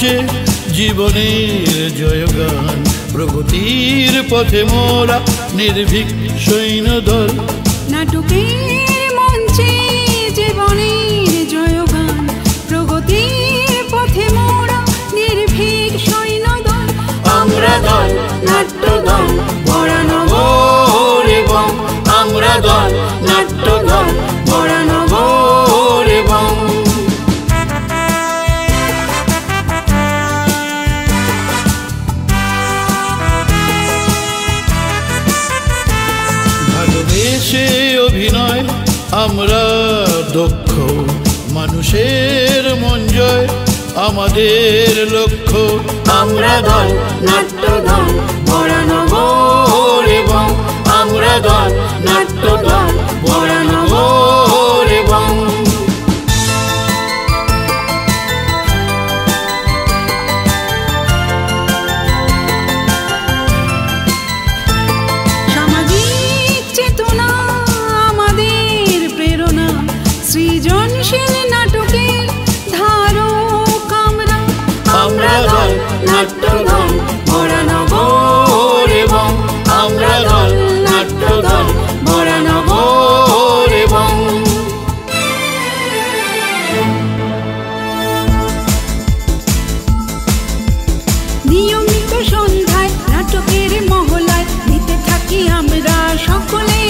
মঞ্চে জীবনের জয়গান, প্রগতির পথে মোরা নির্ভীক সৈন্যদল। নাটকের মঞ্চে জীবনের জয়গান, প্রগতির পথে মোরা নির্ভীক সৈন্যদল। আমরা দল নাট্যদল বরানগর এবং আমরা দল নাট্যদল বরানগর এবং ভালোবেসে অভিনয় আমরা দক্ষ, মানুষের মন জয় আমাদের লক্ষ্য। আমরা দল নাট্যদল বরানগর এবং আমরা দল নাট্যদল বরানগর এবং সামাজিক চেতনা আমাদের প্রেরণা, সৃজনশীল নাটকের ধারক আমরা। আমরা দল নাট্যদল বরানগর এবং আমরা দল নাট্যদল বরানগর এবং নিয়মিত সন্ধ্যায় নাটকের মহলায় নিতে থাকি আমরা সকলে।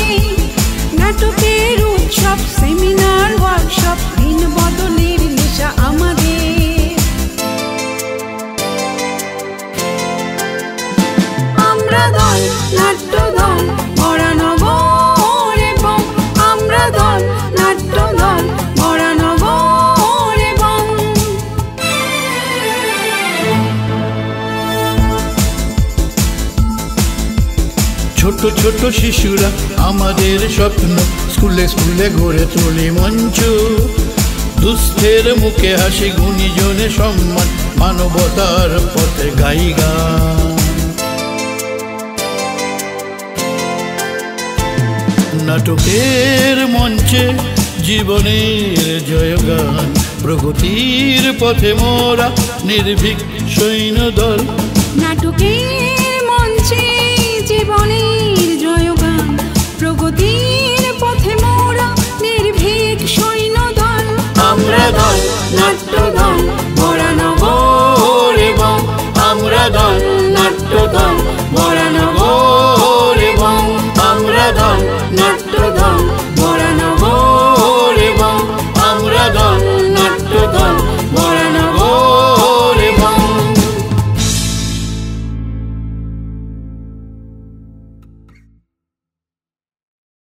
নাটকের উৎসব, সেমিনার, ওয়ার্কশপ, দিন বদলের নেশা আমাদের। আমরা দল নাট্যদল বরানগর এবং আমরা দল নাট্যদল বরানগর এবং ছোট ছোট শিশুরা আমাদের স্বপ্ন, স্কুলে স্কুলে গড়ে তুলি মঞ্চ। দুস্থের মুখে হাসি, গুণীজনে সম্মান, মানবতার পথে গাই গান। নাটকের মঞ্চে জীবনের জয়গান, প্রগতির পথে মোরা নির্ভীক সৈন্যদল। নাটকের মঞ্চে জীবনের জয়গান, প্রগতির পথে মোরা নির্ভীক সৈন্যদল। আমরা দল